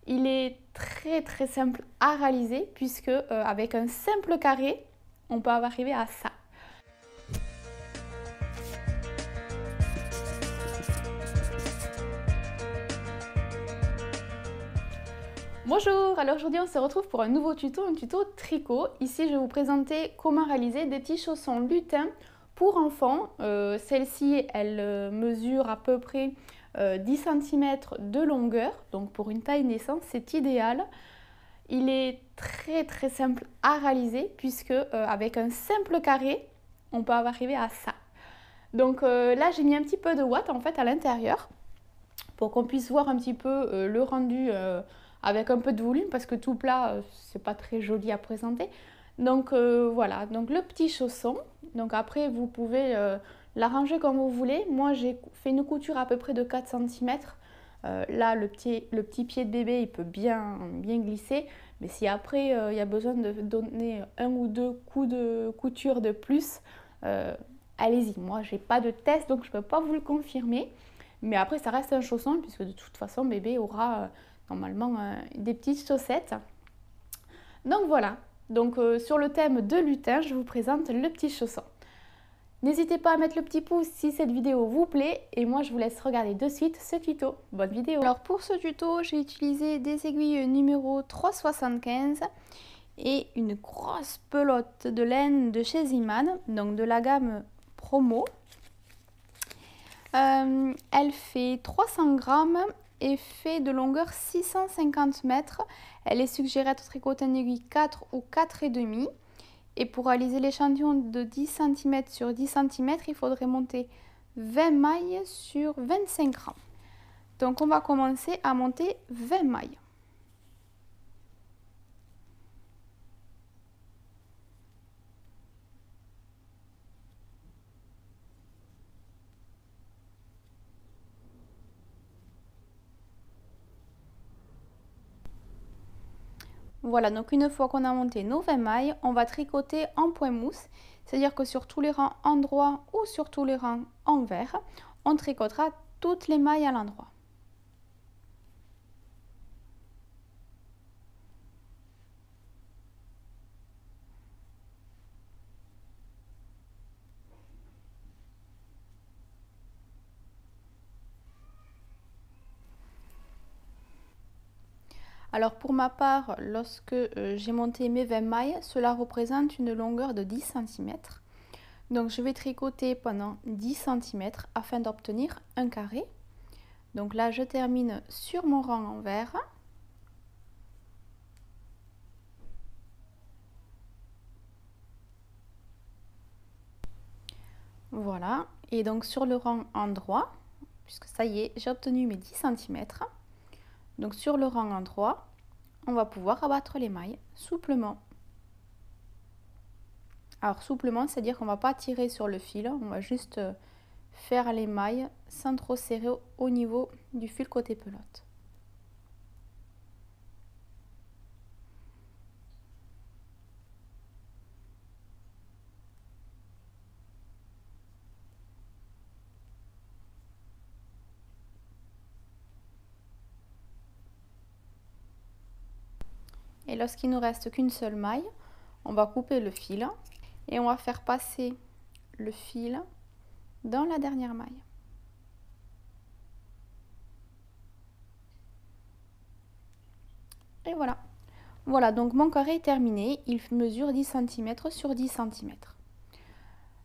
Il est très simple à réaliser puisque avec un simple carré, on peut arriver à ça. Bonjour, alors aujourd'hui on se retrouve pour un nouveau tuto, un tuto tricot. Ici je vais vous présenter comment réaliser des petits chaussons lutins pour enfants. Celle-ci elle mesure à peu près 10 cm de longueur, donc pour une taille naissance c'est idéal. Il est très simple à réaliser puisque avec un simple carré on peut arriver à ça. Donc là j'ai mis un petit peu de watts en fait à l'intérieur pour qu'on puisse voir un petit peu le rendu avec un peu de volume parce que tout plat c'est pas très joli à présenter. Donc voilà, donc le petit chausson. Donc après vous pouvez l'arranger comme vous voulez. Moi j'ai fait une couture à peu près de 4 cm. Là le petit pied de bébé il peut bien glisser. Mais si après il y a besoin de donner un ou deux coups de couture de plus, allez-y. Moi j'ai pas de test donc je peux pas vous le confirmer. Mais après, ça reste un chausson puisque de toute façon, bébé aura normalement des petites chaussettes. Donc voilà. Donc sur le thème de lutin, je vous présente le petit chausson. N'hésitez pas à mettre le petit pouce si cette vidéo vous plaît. Et moi, je vous laisse regarder de suite ce tuto. Bonne vidéo. Alors pour ce tuto, j'ai utilisé des aiguilles numéro 3,75 et une grosse pelote de laine de chez Iman, donc de la gamme Promo. Elle fait 300 grammes et fait de longueur 650 mètres. Elle est suggérée à tricoter en aiguille 4 ou 4,5. Et pour réaliser l'échantillon de 10 cm sur 10 cm, il faudrait monter 20 mailles sur 25 grammes. Donc on va commencer à monter 20 mailles. Voilà, donc une fois qu'on a monté nos 20 mailles, on va tricoter en point mousse. C'est-à-dire que sur tous les rangs endroits ou sur tous les rangs envers, on tricotera toutes les mailles à l'endroit. Alors pour ma part, lorsque j'ai monté mes 20 mailles, cela représente une longueur de 10 cm. Donc je vais tricoter pendant 10 cm afin d'obtenir un carré. Donc là je termine sur mon rang envers. Voilà, et donc sur le rang endroit, puisque ça y est, j'ai obtenu mes 10 cm. Donc sur le rang endroit, on va pouvoir abattre les mailles souplement. Alors souplement, c'est-à-dire qu'on ne va pas tirer sur le fil, on va juste faire les mailles sans trop serrer au niveau du fil côté pelote. Et lorsqu'il ne nous reste qu'une seule maille, on va couper le fil et on va faire passer le fil dans la dernière maille. Et voilà. Voilà, donc mon carré est terminé. Il mesure 10 cm sur 10 cm.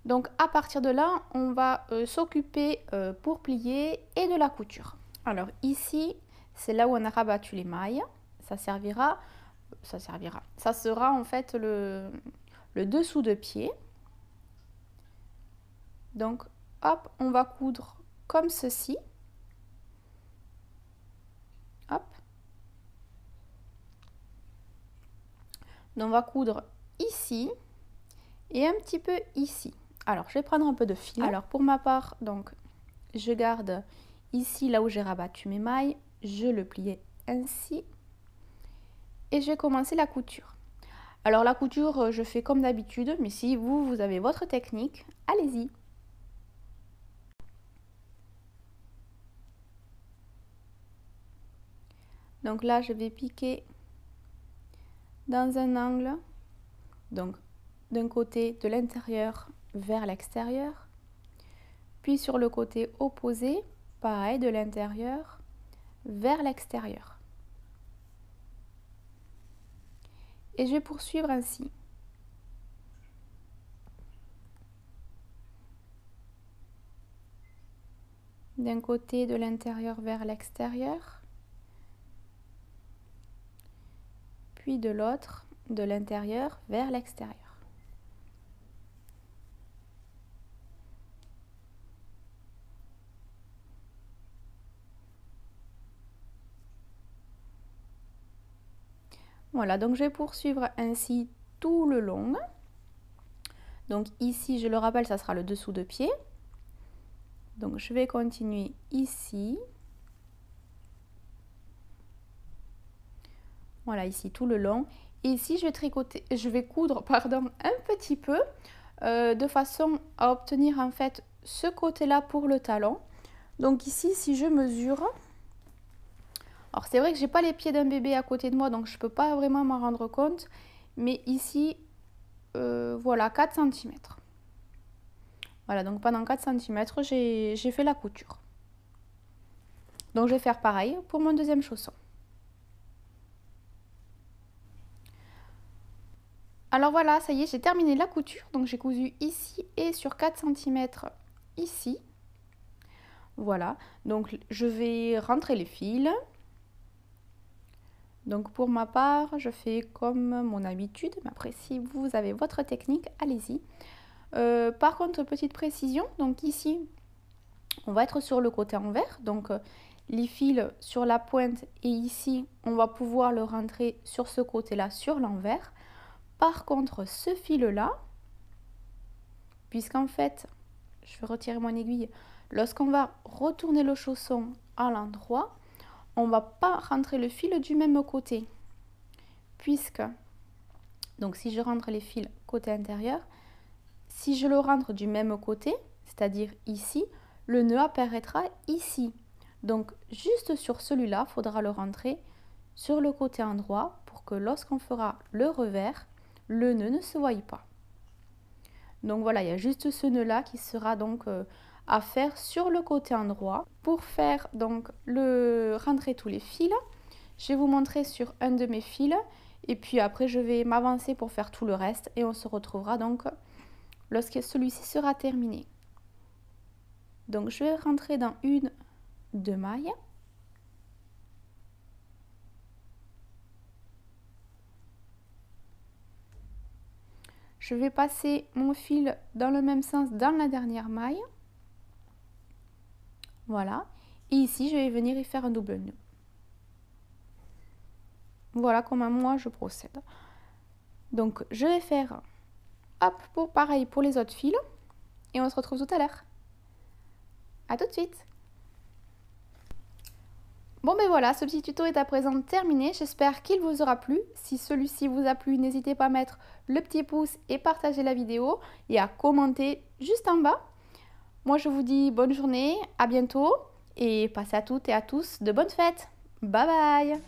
Donc à partir de là, on va s'occuper pour plier et de la couture. Alors ici, c'est là où on a rabattu les mailles. Ça sera en fait le dessous de pied. Donc hop, on va coudre comme ceci. Hop. Donc on va coudre ici et un petit peu ici. Alors je vais prendre un peu de fil. Alors pour ma part, donc je garde ici là où j'ai rabattu mes mailles, je le plie ainsi et je vais commencer la couture. Alors la couture, je fais comme d'habitude, mais si vous avez votre technique, allez-y. Donc là, je vais piquer dans un angle, donc d'un côté de l'intérieur vers l'extérieur, puis sur le côté opposé, pareil, de l'intérieur vers l'extérieur. Et je vais poursuivre ainsi. D'un côté de l'intérieur vers l'extérieur, puis de l'autre de l'intérieur vers l'extérieur. Voilà, donc je vais poursuivre ainsi tout le long. Donc ici, je le rappelle, ça sera le dessous de pied. Donc je vais continuer ici. Voilà, ici tout le long. Et ici, je vais coudre pardon, un petit peu de façon à obtenir en fait ce côté-là pour le talon. Donc ici, si je mesure, alors c'est vrai que j'ai pas les pieds d'un bébé à côté de moi, donc je peux pas vraiment m'en rendre compte. Mais ici, voilà, 4 cm. Voilà, donc pendant 4 cm, j'ai fait la couture. Donc je vais faire pareil pour mon deuxième chausson. Alors voilà, ça y est, j'ai terminé la couture. Donc j'ai cousu ici et sur 4 cm ici. Voilà, donc je vais rentrer les fils. Donc pour ma part, je fais comme mon habitude. Mais après, si vous avez votre technique, allez-y. Par contre, petite précision, donc ici, on va être sur le côté envers. Donc les fils sur la pointe et ici, on va pouvoir le rentrer sur ce côté-là, sur l'envers. Par contre, ce fil-là, puisqu'en fait, je vais retirer mon aiguille, lorsqu'on va retourner le chausson à l'endroit, on ne va pas rentrer le fil du même côté. Puisque, donc si je rentre les fils côté intérieur, si je le rentre du même côté, c'est-à-dire ici, le nœud apparaîtra ici. Donc juste sur celui-là, il faudra le rentrer sur le côté endroit pour que lorsqu'on fera le revers, le nœud ne se voie pas. Donc voilà, il y a juste ce nœud-là qui sera donc à faire sur le côté endroit. Pour faire donc rentrer tous les fils, je vais vous montrer sur un de mes fils et puis après je vais m'avancer pour faire tout le reste et on se retrouvera donc lorsque celui-ci sera terminé. Donc je vais rentrer dans une, deux mailles. Je vais passer mon fil dans le même sens dans la dernière maille. Voilà. Et ici, je vais venir y faire un double nœud. Voilà comment moi je procède. Donc, je vais faire, hop, pareil pour les autres fils. Et on se retrouve tout à l'heure. À tout de suite. Bon ben voilà, ce petit tuto est à présent terminé. J'espère qu'il vous aura plu. Si celui-ci vous a plu, n'hésitez pas à mettre le petit pouce et partager la vidéo et à commenter juste en bas. Moi je vous dis bonne journée, à bientôt et passez à toutes et à tous de bonnes fêtes. Bye bye.